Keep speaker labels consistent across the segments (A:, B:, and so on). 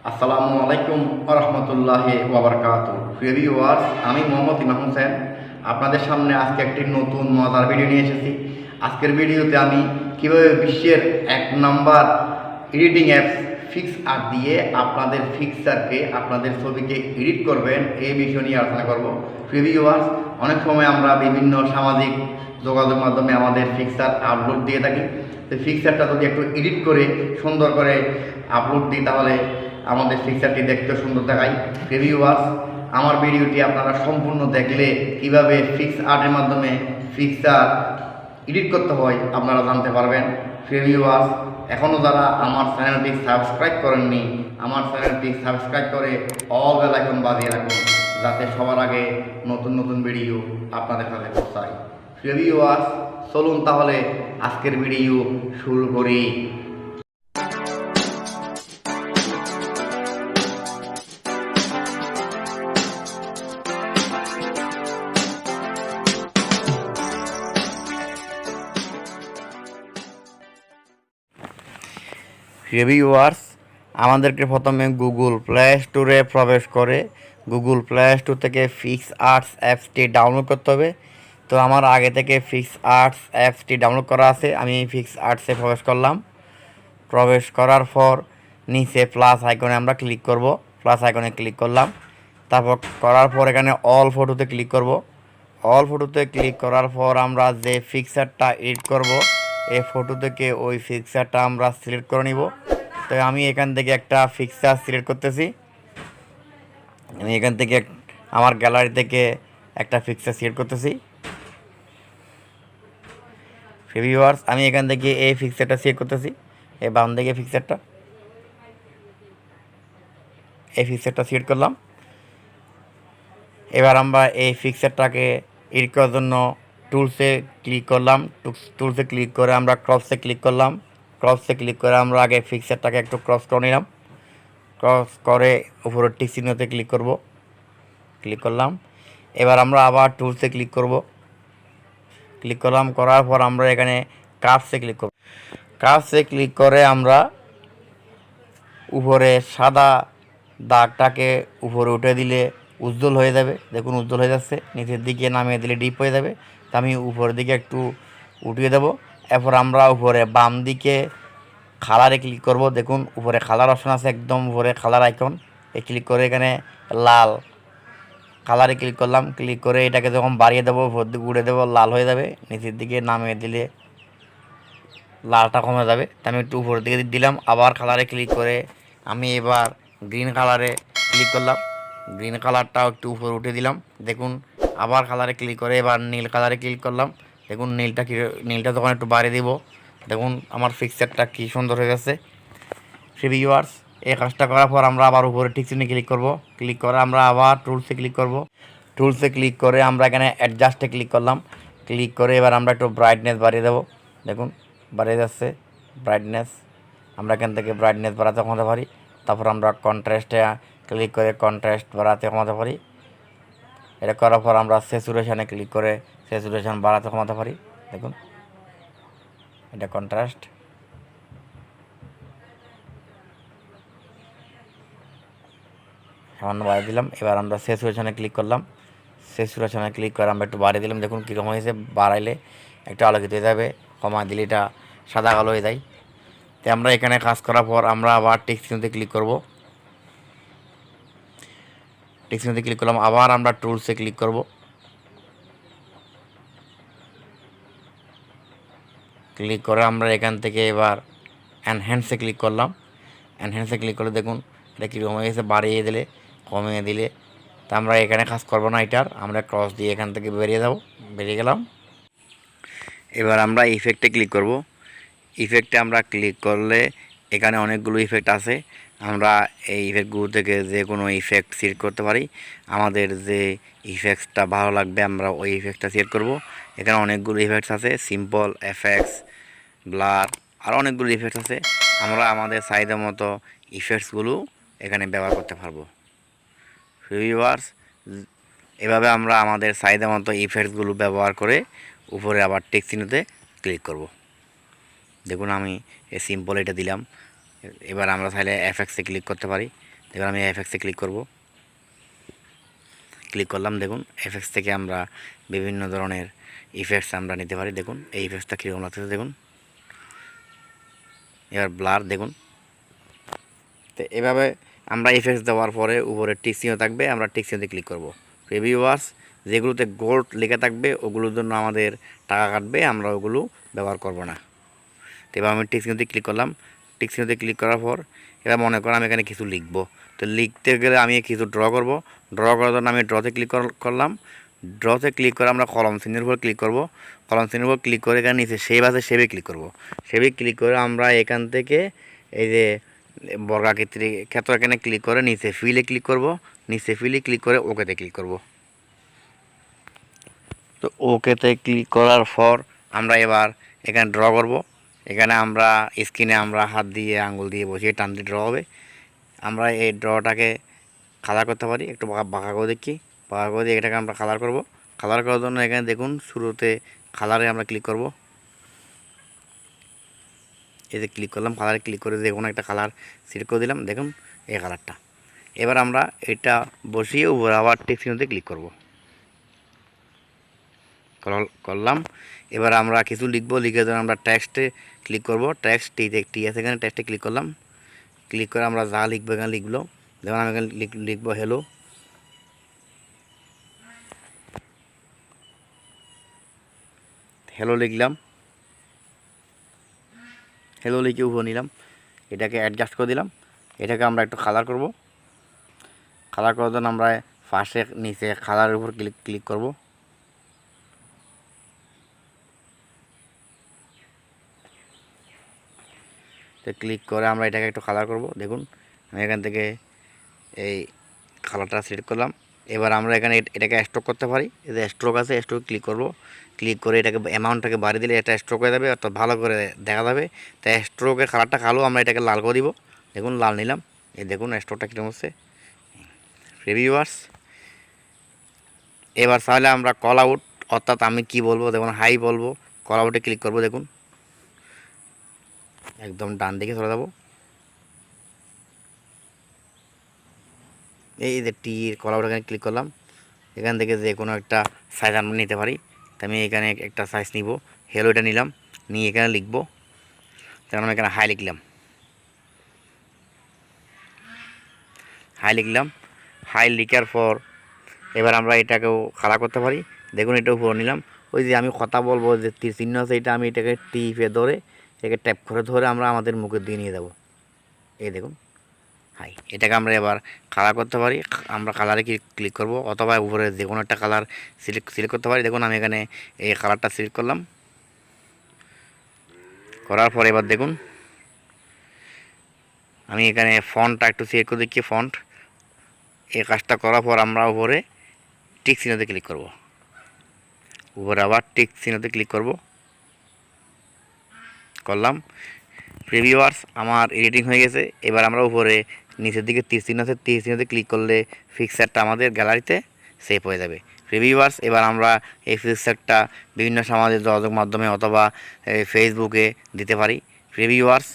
A: আসসালামু আলাইকুম ওয়া রাহমাতুল্লাহি ওয়া বারাকাতুহু। প্রিয় ভিউয়ার্স, আমি মোহাম্মদ ইমাম হোসেন আপনাদের সামনে আজকে একটি নতুন মজার ভিডিও নিয়ে এসেছি। আজকের ভিডিওতে আমি কিভাবে বিশ্বের এক নাম্বার এডিটিং অ্যাপস পিক্সআর্ট দিয়ে আপনাদের পিকচারকে আপনাদের ছবিকে এডিট করবেন এই বিষয় নিয়ে আলোচনা করব। প্রিয় ভিউয়ার্স, অনেক সময় আমরা বিভিন্ন সামাজিক যোগাযোগ মাধ্যমে আমাদের পিকচার আপলোড দিয়ে থাকি। তো পিকচারটা যদি একটু এডিট করে সুন্দর করে আপলোড দিই তাহলে আমাদের পিকচারটি দেখতে সুন্দর দেখায়। ভিউয়ার্স, আমার ভিডিওটি আপনারা সম্পূর্ণ দেখলে কিভাবে পিক্সআর্টের মাধ্যমে পিকচার এডিট করতে হয় আপনারা জানতে পারবেন। ভিউয়ার্স, এখনও যারা আমার চ্যানেলটি সাবস্ক্রাইব করেননি, আমার চ্যানেলটি সাবস্ক্রাইব করে অল বেল আইকন বাজিয়ে রাখুন, যাতে সবার আগে নতুন নতুন ভিডিও আপনাদের কাছে পৌঁছায়। ভিউয়ার্স, চলুন তাহলে আজকের ভিডিও শুরু করি। ভিউয়ার্স, আমাদেরকে প্রথমে গুগল প্লে স্টোরে প্রবেশ করে গুগল প্লে স্টোর থেকে পিক্সআর্টস অ্যাপসটি ডাউনলোড করতে হবে। তো আমার আগে থেকে পিক্সআর্টস অ্যাপসটি ডাউনলোড করা আছে। আমি পিক্সআর্টসে প্রবেশ করলাম। প্রবেশ করার পর নিচে প্লাস আইকনে আমরা ক্লিক করব। প্লাস আইকনে ক্লিক করলাম। তারপর করার পর এখানে অল ফটোতে ক্লিক করব। অল ফটোতে ক্লিক করার পর আমরা যে পিকচারটা এডিট করব এই ফটো থেকে ওই পিকচারটা আমরা সিলেক্ট করে নিব। তো আমি এখান থেকে একটা পিকচার সিলেক্ট করতেছি। আমি এখান থেকে আমার গ্যালারি থেকে একটা পিকচার সিলেক্ট করতেছি। ভিউয়ার্স, আমি এখান থেকে এই পিকচারটা সিলেক্ট করতেছি। এই বাম দিকে এই পিকচারটা সিলেক্ট করলাম। এবার আমরা এই পিকচারটাকে এডিট করার জন্য টুলসে ক্লিক করলাম। টুলসে ক্লিক করে আমরা ক্রপসে ক্লিক করলাম। ক্রপসে ক্লিক করে আমরা আগে পিকচারটাকে একটু ক্রস করে নিলাম। ক্রস করে উপরে টিক চিহ্নতে ক্লিক করলাম। এবার আমরা আবার টুলসে ক্লিক করলাম। করার পর আমরা এখানে কার্ভসে ক্লিক করব। কার্ভসে ক্লিক করে আমরা উপরে সাদা দাগটাকে উপরে উঠে দিলে উজ্জ্বল হয়ে যাবে। দেখুন উজ্জ্বল হয়ে যাচ্ছে। নিচের দিকে নামিয়ে দিলে ডিপ হয়ে যাবে। তা আমি উপরের দিকে একটু উঠিয়ে দেবো। এরপর আমরা উপরে বাম দিকে কালারে ক্লিক করব। দেখুন উপরে কালার অপশন আছে, একদম উপরে কালার আইকন। ক্লিক করে এখানে লাল কালারে ক্লিক করলাম। ক্লিক করে এটাকে যখন বাড়িয়ে দেবো, উপর দিকে উড়ে দেবো, লাল হয়ে যাবে। নিচের দিকে নামিয়ে দিলে লালটা কমে যাবে। তা আমি একটু উপরের দিকে দিলাম। আবার কালারে ক্লিক করে আমি এবার গ্রিন কালারে ক্লিক করলাম। গ্রিন কালারটাও একটু উপরে উঠে দিলাম। দেখুন আবার কালারে ক্লিক করে এবার নীল কালারে ক্লিক করলাম। দেখুন নীলটা যখন একটু বাড়িয়ে দিব, দেখুন আমার পিকচারটা কী সুন্দর হয়ে গেছে। ভিউয়ার্স, এই কাজটা করার পর আমরা আবার উপরে ঠিক চিহ্নে ক্লিক করব। ক্লিক করে আমরা আবার টুলসে ক্লিক করব। টুলসে ক্লিক করে আমরা এখানে অ্যাডজাস্টে ক্লিক করলাম। ক্লিক করে এবার আমরা একটু ব্রাইটনেস বাড়িয়ে দেবো। দেখুন বাড়িয়ে যাচ্ছে ব্রাইটনেস। আমরা এখান থেকে ব্রাইটনেস বাড়াতে কমাতে পারি। তারপর আমরা কন্ট্রাস্টে ক্লিক করে কন্ট্রাস্ট বাড়াতে কমাতে পারি। এটা করার পর আমরা স্যাচুরেশনে ক্লিক করে স্যাচুরেশন বাড়াতে কমাতে পারি। দেখুন এটা কন্ট্রাস্ট। সামান্য বাড়িয়ে দিলাম। এবার আমরা স্যাচুরেশনে ক্লিক করলাম। স্যাচুরেশনে ক্লিক করে আমরা একটু বাড়িয়ে দিলাম। দেখুন কীরকম হয়েছে। বাড়াইলে একটু আলোকিত হয়ে যাবে, কমা দিলে এটা সাদা কালো হয়ে যায়। তো আমরা এখানে কাজ করার পর আমরা আবার টেক্সট চিহ্নতে ক্লিক করব। টেক্সট চিহ্নতে ক্লিক করলাম। আবার আমরা টুলসে ক্লিক করব। ক্লিক করে আমরা এখান থেকে এবার এনহ্যান্সে ক্লিক করলাম। এনহ্যান্সে ক্লিক করলে দেখুন এটা কীরকম হয়ে গেছে। বাড়িয়ে দিলে কমিয়ে দিলে। তা আমরা এখানে কাজ করবো না, এটার আমরা ক্রস দিয়ে এখান থেকে বেরিয়ে গেলাম। এবার আমরা ইফেক্টে ক্লিক করব। ইফেক্টে আমরা ক্লিক করলে এখানে অনেকগুলো ইফেক্ট আছে। আমরা এই ইফেক্টগুলো থেকে যে কোনো ইফেক্ট সিলেক্ট করতে পারি। আমাদের যে ইফেক্টসটা ভালো লাগবে আমরা ওই ইফেক্টটা সিলেক্ট করব। এখানে অনেকগুলো ইফেক্টস আছে, সিম্পল, এফেক্টস, ব্লার, আর অনেকগুলো ইফেক্টস আছে। আমরা আমাদের চাহিদা মতো ইফেক্টসগুলো এখানে ব্যবহার করতে পারবো। ভিউয়ার্স, এভাবে আমরা আমাদের চাহিদা মতো ইফেক্টসগুলো ব্যবহার করে উপরে আবার টেক্সট চিহ্নতে ক্লিক করব। দেখুন আমি এই সিম্পল এটা দিলাম। এবার আমরা চাইলে এফেক্টসে ক্লিক করতে পারি। দেখুন আমি এফএক্সে ক্লিক করব, ক্লিক করলাম। দেখুন এফএক্স থেকে আমরা বিভিন্ন ধরনের ইফেক্টস আমরা নিতে পারি। দেখুন এই ইফেক্টসটা কীরকম লাগতেছে দেখুন। এবার ব্লার দেখুন। তো এভাবে আমরা ইফেক্টস দেওয়ার পরে উপরে টিক চিহ্ন থাকবে, আমরা টিক চিহ্নতে ক্লিক করব। রিভিউয়ার্স যেগুলোতে গোল্ড লেখা থাকবে ওগুলোর জন্য আমাদের টাকা কাটবে, আমরা ওগুলো ব্যবহার করব না। তো এবার আমি টিক চিহ্নতে ক্লিক করলাম। টিক চিহ্নতে ক্লিক করার পর এবার মনে করেন আমি এখানে কিছু লিখবো। তো লিখতে গেলে আমি কিছু ড্র করব। ড্র করার জন্য আমি ড্রতে ক্লিক করলাম। ড্রতে ক্লিক করে আমরা কলম চিহ্নের উপর ক্লিক করব। কলম চিহ্নের উপর ক্লিক করে এখানে নিচে সেভ আছে, সেভে ক্লিক করব। সেভে ক্লিক করে আমরা এখান থেকে এই যে বর্গাকৃতির ক্ষেত্র এখানে ক্লিক করে নিচে ফিলে ক্লিক করব। নিচে ফিলে ক্লিক করে ওকেতে ক্লিক করব। তো ওকেতে ক্লিক করার পর আমরা এবার এখানে ড্র করব। এখানে আমরা স্ক্রিনে আমরা হাত দিয়ে আঙ্গুল দিয়ে বসিয়ে টান দিয়ে ড্র হবে। আমরা এই ড্রটাকে কালার করতে পারি, একটু বাঁকা করে দেখি, বাঁকা করে দিয়ে এটাকে আমরা কালার করব। কালার করার জন্য এখানে দেখুন শুরুতে কালারে আমরা ক্লিক করব। এই যে ক্লিক করলাম, কালারে ক্লিক করে দেখুন একটা কালার সিলেক্ট করে দিলাম। দেখুন এই কালারটা। এবার আমরা এটা বসিয়ে উপরে আবার টেক্সট চিহ্নতে ক্লিক করব। করলাম। এবার আমরা কিছু লিখবো, লিখে ধরে আমরা টেক্সটে ক্লিক করব। টেক্সট টি আছে এখানে, টেক্সটে ক্লিক করলাম। ক্লিক করে আমরা যা লিখবো এখানে লিখলো। যেমন আমি এখানে লিখবো হ্যালো। হ্যালো লিখলাম। হ্যালো লিখে উপরে নিলাম। এটাকে অ্যাডজাস্ট করে দিলাম। এটাকে আমরা একটু কালার করব। কালার করার জন্য আমরা ফার্স্টে নিচে কালারের উপর ক্লিক করব। তো ক্লিক করে আমরা এটাকে একটু কালার করব। দেখুন আমি এখান থেকে এই কালারটা সিলেক্ট করলাম। এবার আমরা এখানে এটাকে স্ট্রোক করতে পারি। এই যে স্ট্রোক আছে, স্ট্রোক ক্লিক করব। ক্লিক করে এটাকে অ্যামাউন্টটাকে বাড়িয়ে দিলে এটা স্ট্রোক হয়ে যাবে, অর্থাৎ ভালো করে দেখা যাবে। তাই স্ট্রোকের কালারটা কালো, আমরা এটাকে লাল করে দিব। দেখুন লাল নিলাম। এই দেখুন স্ট্রোকটা কীরকম হচ্ছে। রিভিউয়ার্স এবার তাহলে আমরা কল আউট, অর্থাৎ আমি কি বলবো দেখুন হাই বলবো, কল আউটে ক্লিক করব। দেখুন একদম ডান দিকে চলে যাব। এই যে টির কল আউট এখানে ক্লিক করলাম। এখান থেকে যে কোনো একটা সাইজ আমরা নিতে পারি। তো আমি এখানে একটা সাইজ নিব। হেলো এটা নিলাম, নিয়ে এখানে লিখবো। তখন আমি এখানে হাই লিখলাম। হাই লিখলাম। হাই লিখার পর এবার আমরা এটাকেও খাড়া করতে পারি। দেখুন এটাও উপরে নিলাম। ওই যে আমি কথা বলবো যে তীর চিহ্ন আছে, এটা আমি এটাকে টিপে ধরে এটাকে ট্যাপ করে ধরে আমরা আমাদের মুখের দিকে নিয়ে যাব। এই দেখুন হাই। এটাকে আমরা এবার কালার করতে পারি। আমরা কালারে ক্লিক করব, অথবা উপরে যে কোনো একটা কালার সিলেক্ট করতে পারি। দেখুন আমি এখানে এই কালারটা সিলেক্ট করলাম। করার পর এবার দেখুন আমি এখানে ফন্টটা একটু সিলেক্ট করে দিচ্ছি। ফন্ট এই কাজটা করার পর আমরা উপরে টিক চিহ্নতে ক্লিক করব। উপরে আবার টিক চিহ্নতে ক্লিক করব। করলাম। প্রিভিউয়ার্স আমার এডিটিং হয়ে গেছে। এবার আমরা উপরে নিচের দিকে তীর চিহ্ন আছে, তীর চিহ্নতে ক্লিক করলে পিকচারটা আমাদের গ্যালারিতে সেভ হয়ে যাবে। প্রিভিউয়ার্স এবার আমরা এই পিকচারটা বিভিন্ন সামাজিক যোগাযোগ মাধ্যমে অথবা ফেসবুকে দিতে পারি। প্রিভিউয়ার্স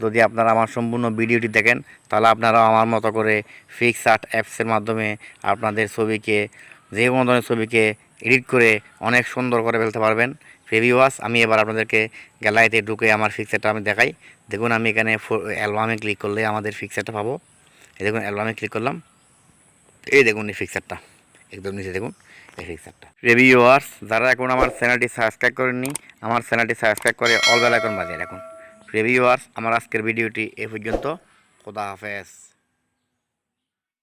A: যদি আপনারা আমার সম্পূর্ণ ভিডিওটি দেখেন তাহলে আপনারাও আমার মতো করে পিকচার্ট অ্যাপসের মাধ্যমে আপনাদের ছবিকে, যে কোনো ধরনের ছবিকে এডিট করে অনেক সুন্দর করে ফেলতে পারবেন। প্রিভিউয়ার্স আমি এবার আপনাদেরকে গ্যালারিতে ঢুকে আমার পিকচারটা আমি দেখাই। দেখুন আমি এখানে অ্যালবামে ক্লিক করলে আমাদের পিকচারটা পাবো। এই দেখুন অ্যালবামে ক্লিক করলাম। এই দেখুন এই পিকচারটা একদম নিচে দেখুন এই পিকচারটা। প্রিভিউয়ার্স যারা এখন আমার চ্যানেলটি সাবস্ক্রাইব করেননি, আমার চ্যানেলটি সাবস্ক্রাইব করে অল বেল আইকন বাজিয়ে রাখুন। প্রিভিউয়ার্স আমার আজকের ভিডিওটি এ পর্যন্ত। খোদা হাফেজ।